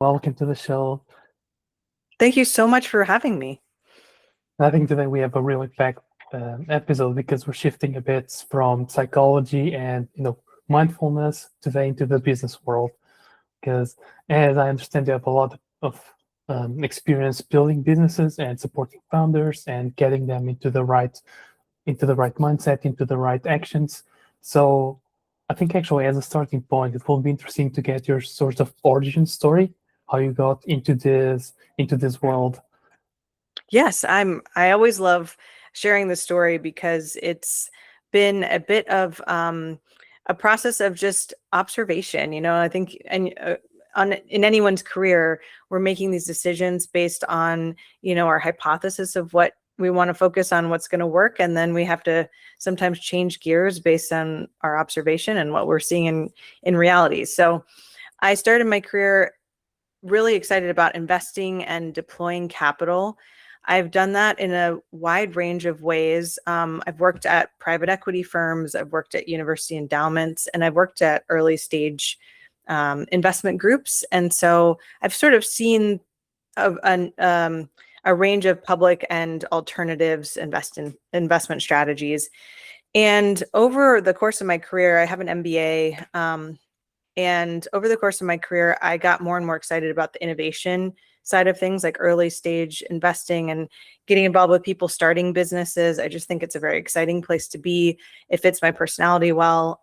Welcome to the show. Thank you so much for having me. I think today we have a really packed episode because we're shifting a bit from psychology and mindfulness today into the business world. Because as I understand, you have a lot of experience building businesses and supporting founders and getting them into the right mindset, into the right actions. So I think actually as a starting point, it will be interesting to get your sort of origin story, how you got into this world. Yes, I always love sharing the story because it's been a bit of a process of just observation. I think in anyone's career, we're making these decisions based on, our hypothesis of what we want to focus on, what's going to work, and then we have to sometimes change gears based on our observation and what we're seeing in reality. So I started my career really excited about investing and deploying capital. I've done that in a wide range of ways. I've worked at private equity firms, I've worked at university endowments, and I've worked at early stage investment groups. And so I've sort of seen a range of public and alternatives investment strategies. And over the course of my career, I have an MBA. And over the course of my career, I got more and more excited about the innovation side of things, like early stage investing and getting involved with people starting businesses. I just think it's a very exciting place to be. It fits my personality well.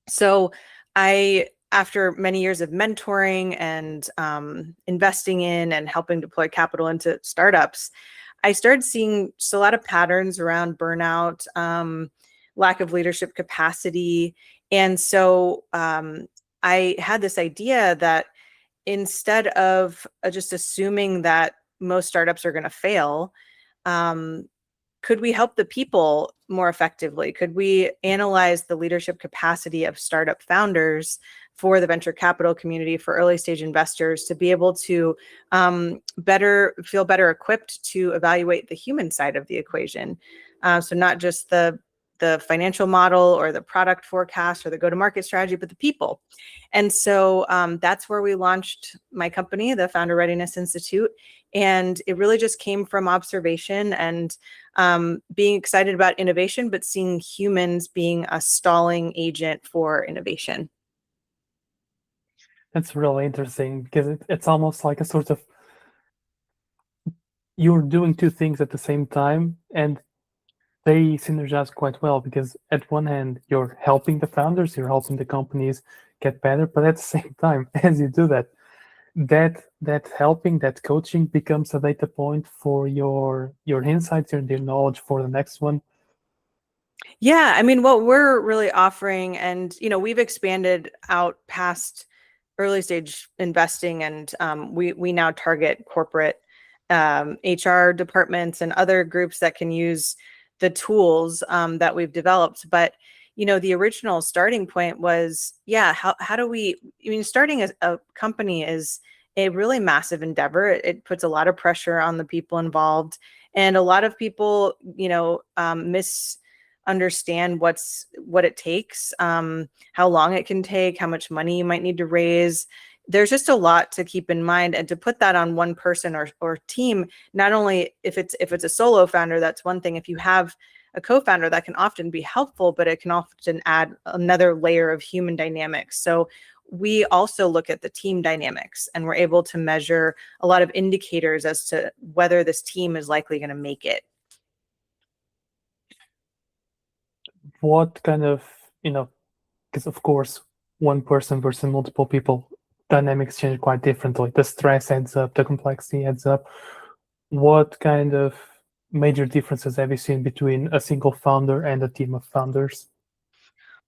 So after many years of mentoring and investing in and helping deploy capital into startups, I started seeing just a lot of patterns around burnout, lack of leadership capacity. And so I had this idea that instead of just assuming that most startups are going to fail, could we help the people more effectively? Could we analyze the leadership capacity of startup founders for the venture capital community, for early stage investors, to be able to feel better equipped to evaluate the human side of the equation? So not just the financial model or the product forecast or the go-to-market strategy, but the people. And so that's where we launched my company, the Founder Readiness Institute. And it really just came from observation and being excited about innovation, but seeing humans being a stalling agent for innovation. That's really interesting because it's almost like a sort of you're doing two things at the same time, and they synergize quite well because at one hand you're helping the founders, you're helping the companies get better, but at the same time, as you do that helping, that coaching becomes a data point for your insights and your knowledge for the next one. Yeah, I mean, what we're really offering, and we've expanded out past early stage investing, and we now target corporate HR departments and other groups that can use the tools that we've developed. But the original starting point was, how do we? I mean, starting a company is a really massive endeavor. It puts a lot of pressure on the people involved, and a lot of people, misunderstand what it takes, how long it can take, how much money you might need to raise. There's just a lot to keep in mind, and to put that on one person or team. Not only if it's a solo founder, that's one thing. If you have a co-founder, that can often be helpful, but it can often add another layer of human dynamics. So we also look at the team dynamics, and we're able to measure a lot of indicators as to whether this team is likely going to make it. What kind of, because of course, one person versus multiple people, dynamics change quite differently. The stress adds up, the complexity adds up. What kind of major differences have you seen between a single founder and a team of founders?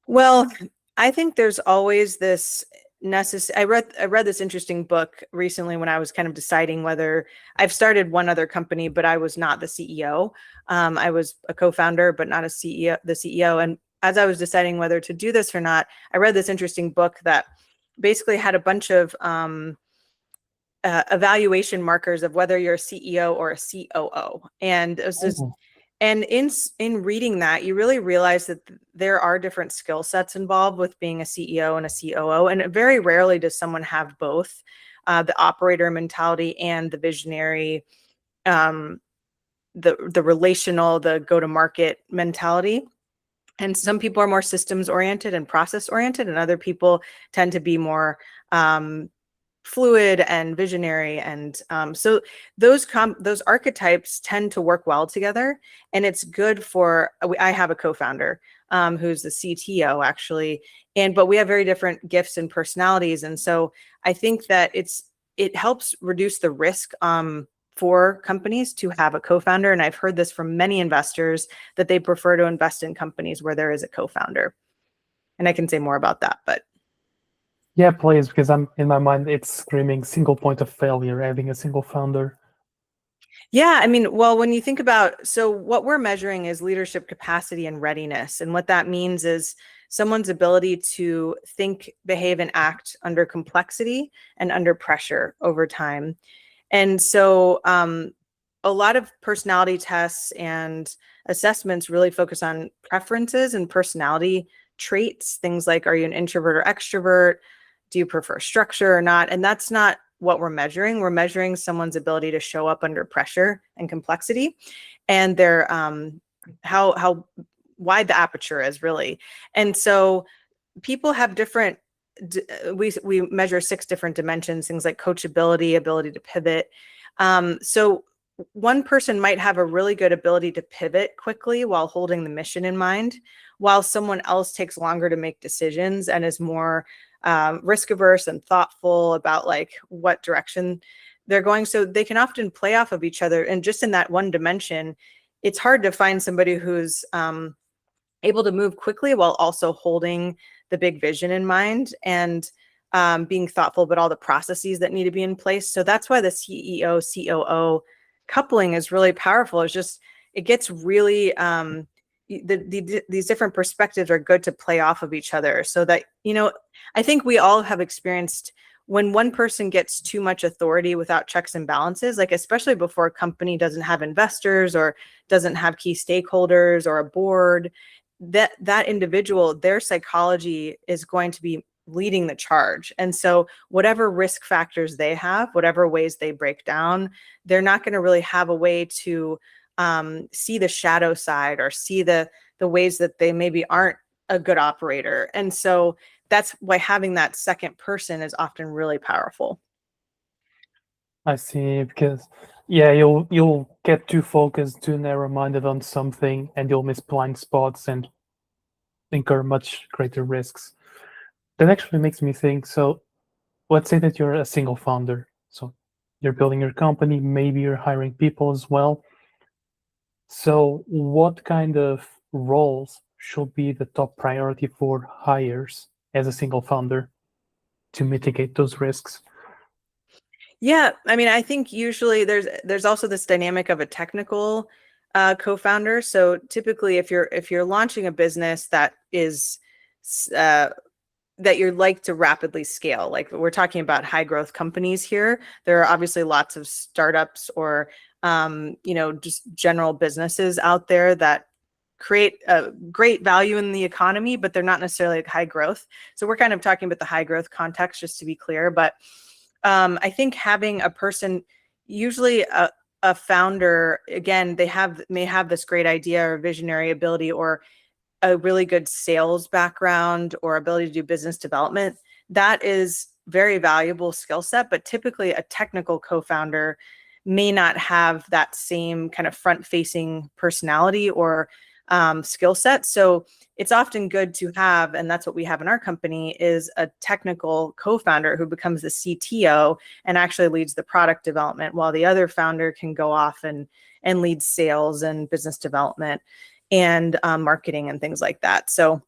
Well, I think there's always this necessary. I read this interesting book recently when I was kind of deciding whether I've started one other company, but I was not the CEO. I was a co-founder, but not the CEO. And as I was deciding whether to do this or not, I read this interesting book that basically had a bunch of evaluation markers of whether you're a CEO or a COO. And it was just, Oh, And in reading that, you really realize that there are different skill sets involved with being a CEO and a COO. And very rarely does someone have both, the operator mentality and the visionary, the relational, the go-to-market mentality. And some people are more systems oriented and process oriented, and other people tend to be more fluid and visionary. And so those archetypes tend to work well together, and it's good for, I have a co-founder who's the CTO actually, but we have very different gifts and personalities. And so I think that it helps reduce the risk for companies to have a co-founder. And I've heard this from many investors that they prefer to invest in companies where there is a co-founder. And I can say more about that, but Yeah, please, because I'm in my mind, it's screaming single point of failure, having a single founder. yeah, I mean, well, when you think about, so what we're measuring is leadership capacity and readiness. And what that means is someone's ability to think, behave, and act under complexity and under pressure over time. And so a lot of personality tests and assessments really focus on preferences and personality traits, things like, are you an introvert or extrovert? Do you prefer structure or not? And that's not what we're measuring. We're measuring someone's ability to show up under pressure and complexity, and their how wide the aperture is really. And so people have different, we measure 6 different dimensions, things like coachability, ability to pivot. So one person might have a really good ability to pivot quickly while holding the mission in mind, while someone else takes longer to make decisions and is more risk averse and thoughtful about like what direction they're going. So they can often play off of each other. And just in that one dimension, it's hard to find somebody who's able to move quickly while also holding the big vision in mind and being thoughtful about all the processes that need to be in place. So that's why the CEO, COO coupling is really powerful. It's just, it gets really, these different perspectives are good to play off of each other, so that, I think we all have experienced when one person gets too much authority without checks and balances, like especially before a company doesn't have investors or doesn't have key stakeholders or a board, that individual, their psychology is going to be leading the charge. And so whatever risk factors they have, whatever ways they break down, they're not going to really have a way to see the shadow side or see the ways that they maybe aren't a good operator. And so that's why having that second person is often really powerful. I see, because yeah, you'll get too focused, too narrow-minded on something, and you'll miss blind spots and incur much greater risks. That actually makes me think, so let's say that you're a single founder. So you're building your company, maybe you're hiring people as well. So what kind of roles should be the top priority for hires as a single founder to mitigate those risks? Yeah, I mean, I think usually there's also this dynamic of a technical co-founder. So typically, if you're launching a business that is that you'd like to rapidly scale, like we're talking about high growth companies here, there are obviously lots of startups or just general businesses out there that create a great value in the economy, but they're not necessarily like high growth. So we're kind of talking about the high growth context, just to be clear. But I think having a person, usually a founder, again, they may have this great idea or visionary ability or a really good sales background or ability to do business development. That is very valuable skill set, but typically a technical co-founder may not have that same kind of front-facing personality or skill set. So it's often good to have, and that's what we have in our company, is a technical co-founder who becomes the CTO and actually leads the product development, while the other founder can go off and lead sales and business development and marketing and things like that. So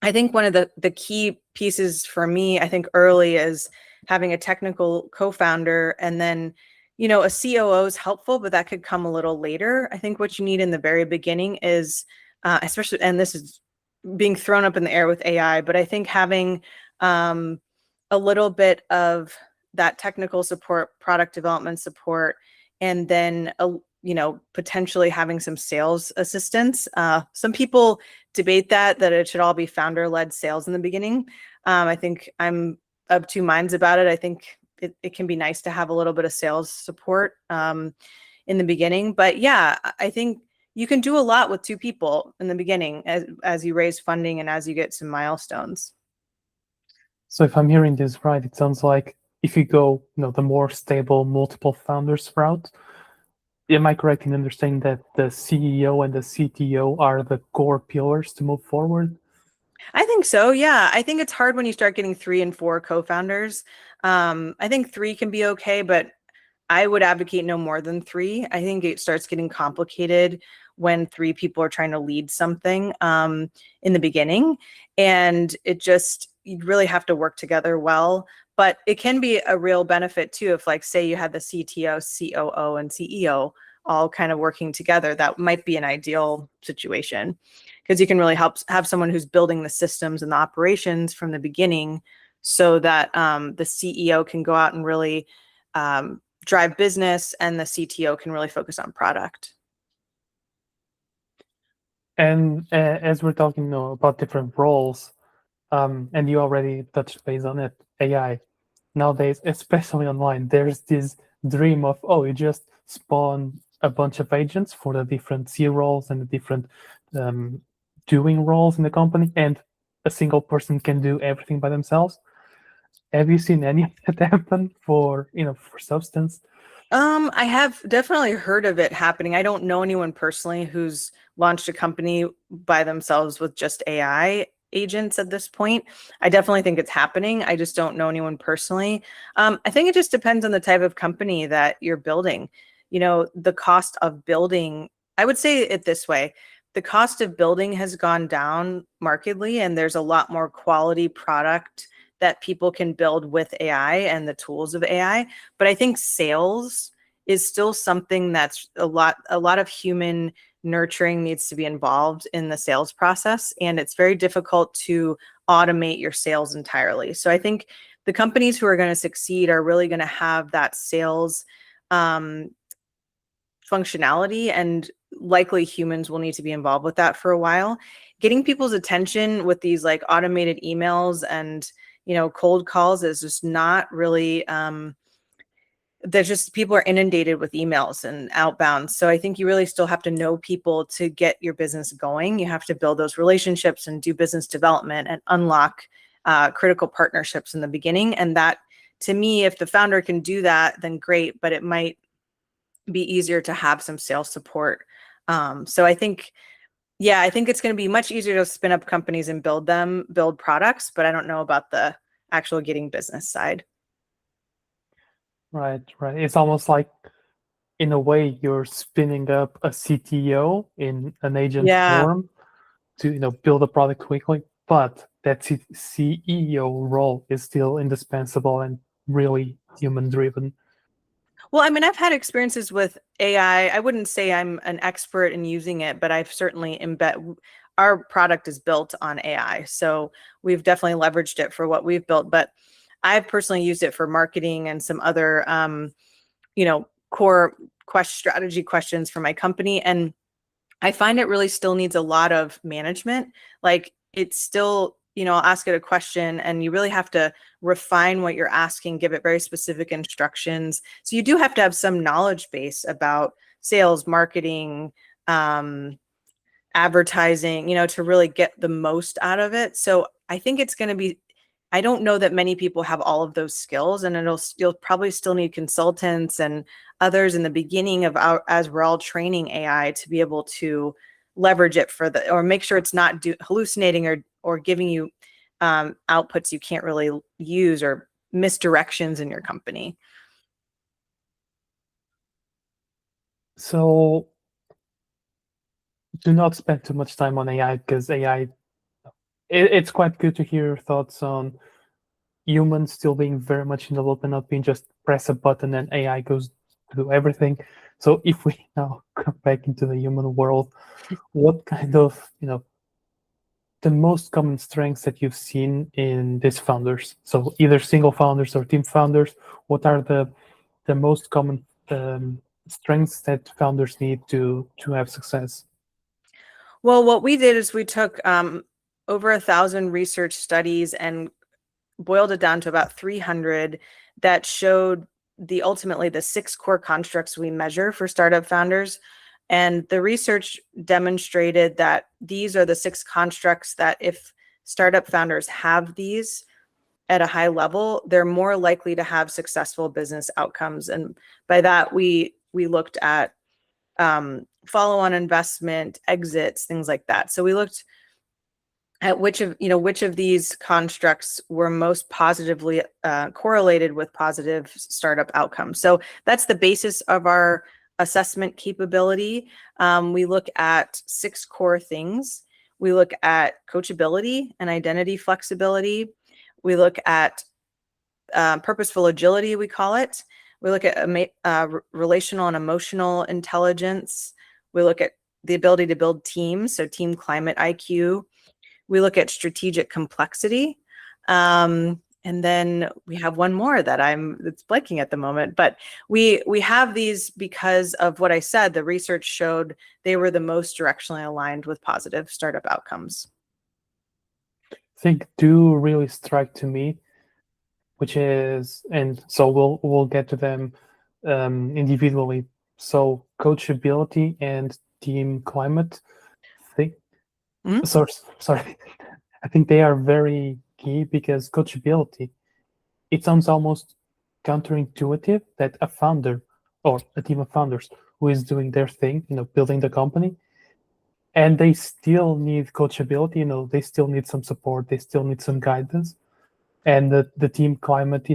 I think one of the key pieces for me, I think early, is having a technical co-founder, and then a COO is helpful, but that could come a little later. I think what you need in the very beginning is, especially, and this is being thrown up in the air with AI, but I think having a little bit of that technical support, product development support, and then potentially having some sales assistance. Some people debate that it should all be founder-led sales in the beginning. I think I'm of two minds about it. I think it can be nice to have a little bit of sales support in the beginning. But yeah, I think you can do a lot with two people in the beginning as you raise funding and as you get some milestones. So if I'm hearing this right, it sounds like if you go, the more stable multiple founders route, am I correct in understanding that the CEO and the CTO are the core pillars to move forward? I think so. Yeah. I think it's hard when you start getting 3 and 4 co-founders. I think 3 can be okay, but I would advocate no more than 3. I think it starts getting complicated when 3 people are trying to lead something in the beginning. And you really have to work together well. But it can be a real benefit too if, like, say you had the CTO, COO, and CEO all kind of working together. That might be an ideal situation because you can really help have someone who's building the systems and the operations from the beginning so that the CEO can go out and really drive business and the CTO can really focus on product. And as we're talking about different roles, and you already touched base on it, AI. Nowadays, especially online, there's this dream of, you just spawn a bunch of agents for the different C roles and the different doing roles in the company, and a single person can do everything by themselves. Have you seen any of that happen for Substance? I have definitely heard of it happening. I don't know anyone personally who's launched a company by themselves with just AI agents at this point. I definitely think it's happening. I just don't know anyone personally. I think it just depends on the type of company that you're building. The cost of building, I would say it this way. The cost of building has gone down markedly, and there's a lot more quality product that people can build with AI and the tools of AI. But I think sales is still something that's a lot of human nurturing needs to be involved in the sales process. And it's very difficult to automate your sales entirely. So I think the companies who are going to succeed are really going to have that sales functionality, and likely humans will need to be involved with that for a while. Getting people's attention with these like automated emails and cold calls is just not really, there's just, people are inundated with emails and outbound. So I think you really still have to know people to get your business going. You have to build those relationships and do business development and unlock critical partnerships in the beginning. And that, to me, if the founder can do that, then great, but it might be easier to have some sales support. So I think it's going to be much easier to spin up companies and build products, but I don't know about the actual getting business side. Right. It's almost like, in a way, you're spinning up a CTO in an agent form to build a product quickly, but that CEO role is still indispensable and really human driven. Well, I mean, I've had experiences with AI. I wouldn't say I'm an expert in using it, but I've certainly our product is built on AI. So we've definitely leveraged it for what we've built, but I've personally used it for marketing and some other, core strategy questions for my company. And I find it really still needs a lot of management. Like, it's still, I'll ask it a question and you really have to refine what you're asking, give it very specific instructions. So you do have to have some knowledge base about sales, marketing, advertising, to really get the most out of it. So I think it's going to be, I don't know that many people have all of those skills, and you'll probably still need consultants and others in the beginning as we're all training AI to be able to leverage it or make sure it's not hallucinating or giving you outputs you can't really use, or misdirections in your company. So do not spend too much time on AI, because AI, it's quite good to hear your thoughts on humans still being very much in the loop and not being just press a button and AI goes to do everything. So if we now come back into the human world, what kind of, the most common strengths that you've seen in these founders? So either single founders or team founders, what are the most common strengths that founders need to have success? Well, what we did is we took over 1,000 research studies and boiled it down to about 300 that showed ultimately the 6 core constructs we measure for startup founders. And the research demonstrated that these are the 6 constructs that if startup founders have these at a high level, they're more likely to have successful business outcomes. And by that, we looked at follow-on investment, exits, things like that. So we looked at which of these constructs were most positively correlated with positive startup outcomes. So that's the basis of our assessment capability. We look at 6 core things. We look at coachability and identity flexibility. We look at purposeful agility, we call it. We look at relational and emotional intelligence. We look at the ability to build teams, so team climate IQ. We look at strategic complexity. And then we have one more that it's blanking at the moment, but we have these because of what I said. The research showed they were the most directionally aligned with positive startup outcomes. I think 2 really strike to me, which is, and so we'll get to them individually. So coachability and team climate. Sorry, I think they are very key, because coachability, it sounds almost counterintuitive that a founder or a team of founders who is doing their thing, building the company, and they still need coachability, they still need some support, they still need some guidance. And the team climate,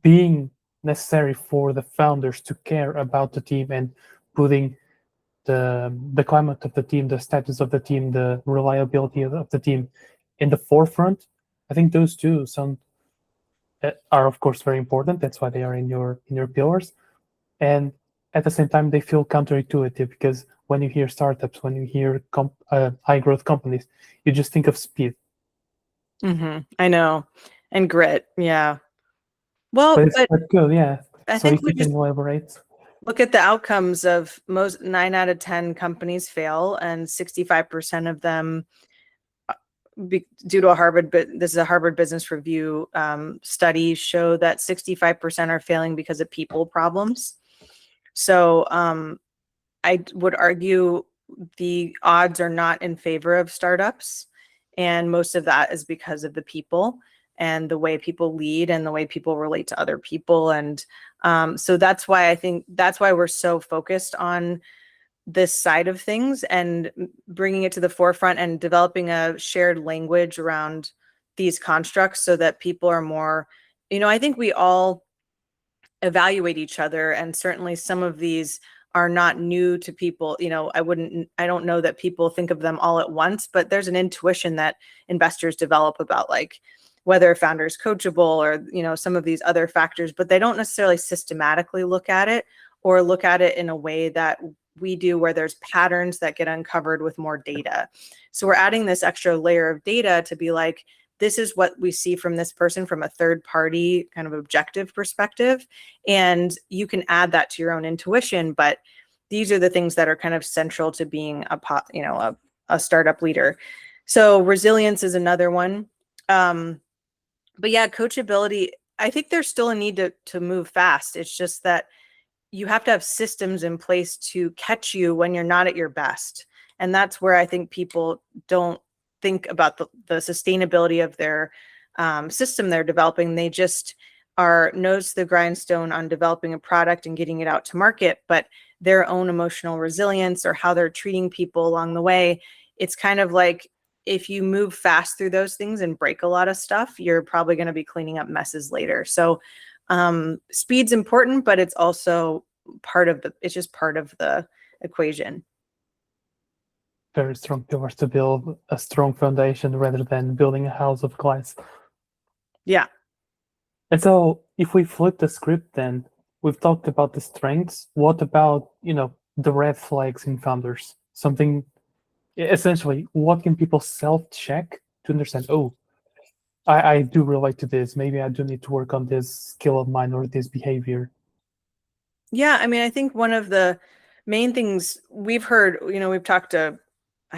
being necessary for the founders to care about the team and putting the climate of the team, the status of the team, the reliability of the team in the forefront. I think those 2 are of course very important. That's why they are in your pillars. And at the same time, they feel counterintuitive, because when you hear startups, when you hear high growth companies, you just think of speed. I know, and grit. Yeah. Well, but it's quite good, yeah. I So think if you can elaborate. Look at the outcomes of most 9 out of 10 companies fail, and 65% of them due to this is a Harvard Business Review study, show that 65% are failing because of people problems. So I would argue the odds are not in favor of startups, and most of that is because of the people and the way people lead and the way people relate to other people. And so that's why we're so focused on this side of things and bringing it to the forefront and developing a shared language around these constructs, so that people are more, I think we all evaluate each other, and certainly some of these are not new to people. I don't know that people think of them all at once, but there's an intuition that investors develop about, like, whether a founder is coachable or, some of these other factors, but they don't necessarily systematically look at it, or look at it in a way that we do, where there's patterns that get uncovered with more data. So we're adding this extra layer of data to be like, this is what we see from this person from a third party kind of objective perspective. And you can add that to your own intuition, but these are the things that are kind of central to being a startup leader. So resilience is another one. But yeah, coachability, I think there's still a need to move fast. It's just that you have to have systems in place to catch you when you're not at your best. And that's where I think people don't think about the sustainability of their system they're developing. They just are nose to the grindstone on developing a product and getting it out to market, but their own emotional resilience or how they're treating people along the way, it's kind of like, if you move fast through those things and break a lot of stuff, you're probably going to be cleaning up messes later. So speed's important, but it's also it's just part of the equation. Very strong pillars to build a strong foundation rather than building a house of glass. Yeah. And so if we flip the script, then we've talked about the strengths. What about, the red flags in founders? Essentially, what can people self-check to understand, I do relate to this. Maybe I do need to work on this skill of mine or this behavior. Yeah, I mean, I think one of the main things we've heard, we've talked to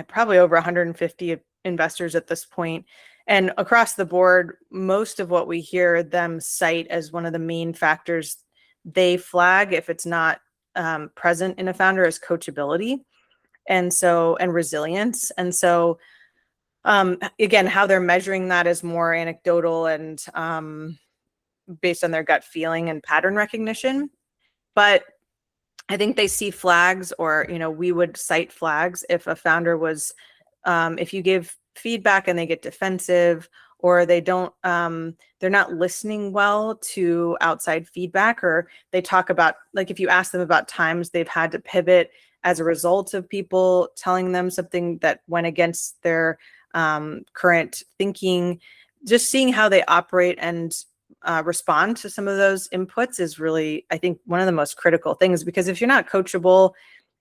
probably over 150 investors at this point, and across the board, most of what we hear them cite as one of the main factors they flag if it's not present in a founder is coachability, and resilience. And so again, how they're measuring that is more anecdotal and based on their gut feeling and pattern recognition. But I think they see flags, or we would cite flags if a founder was, if you give feedback and they get defensive, or they don't, they're not listening well to outside feedback, or they talk about, like, if you ask them about times they've had to pivot as a result of people telling them something that went against their current thinking, just seeing how they operate and respond to some of those inputs is really, I think, one of the most critical things, because if you're not coachable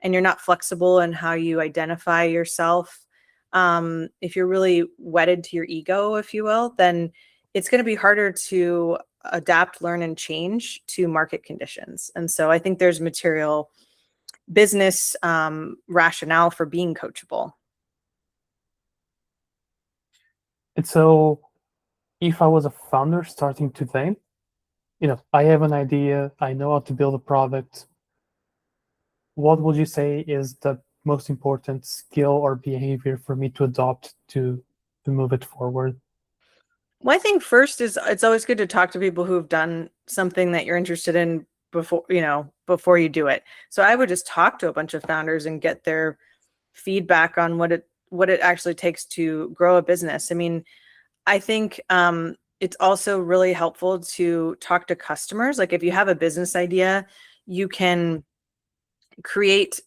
and you're not flexible in how you identify yourself, if you're really wedded to your ego, if you will, then it's going to be harder to adapt, learn, and change to market conditions. And so I think there's material business rationale for being coachable. And so if I was a founder starting today, I have an idea, I know how to build a product. What would you say is the most important skill or behavior for me to adopt to move it forward? Well, I think first is it's always good to talk to people who've done something that you're interested in before you do it. So I would just talk to a bunch of founders and get their feedback on what it actually takes to grow a business. I mean, I think it's also really helpful to talk to customers. Like, if you have a business idea, you can create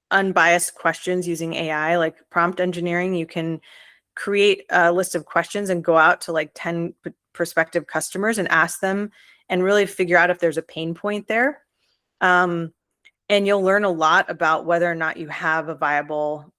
unbiased questions using AI, like prompt engineering. You can create a list of questions and go out to like 10 prospective customers and ask them and really figure out if there's a pain point there. And you'll learn a lot about whether or not you have a viable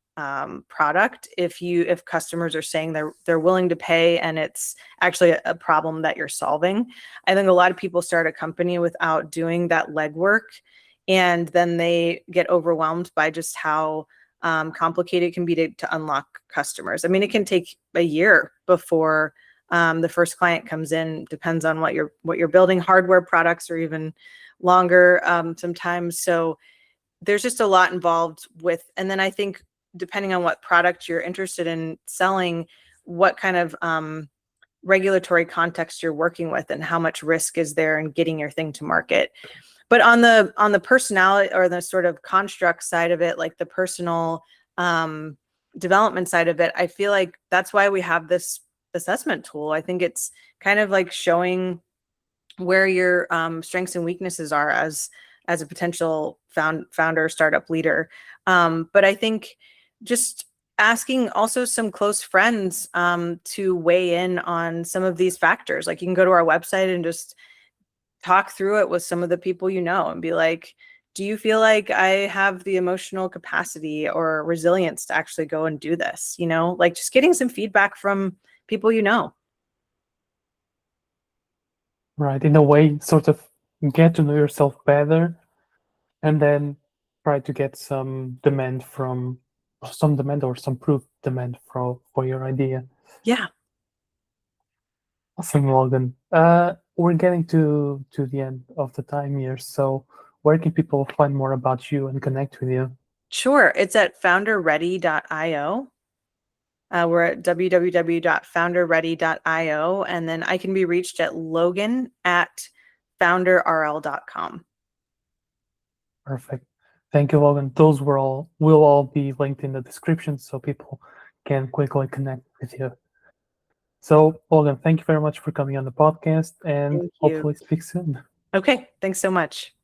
product if customers are saying they're willing to pay and it's actually a problem that you're solving. I think a lot of people start a company without doing that legwork, and then they get overwhelmed by just how complicated it can be to unlock customers. I mean, it can take a year before the first client comes in. Depends on what you're building, hardware products, or even longer sometimes. So there's just a lot involved with, and then I think depending on what product you're interested in selling, what kind of regulatory context you're working with and how much risk is there in getting your thing to market. But on the personality or the sort of construct side of it, like the personal development side of it, I feel like that's why we have this assessment tool. I think it's kind of like showing where your strengths and weaknesses are as a potential founder, startup leader. But I think just asking also some close friends to weigh in on some of these factors. Like, you can go to our website and just talk through it with some of the people and be like, do you feel like I have the emotional capacity or resilience to actually go and do this? Like, just getting some feedback from people Right. In a way, sort of get to know yourself better and then try to get some demand or some proof demand for your idea. Yeah. Awesome, Logan. We're getting to the end of the time here. So where can people find more about you and connect with you? Sure. It's at founderready.io. We're at www.founderready.io. And then I can be reached at logan@founderrl.com. Perfect. Thank you, Logan. Those will all be linked in the description so people can quickly connect with you. So, Logan, thank you very much for coming on the podcast, and Thank you. hopefully speak soon. Okay. Thanks so much.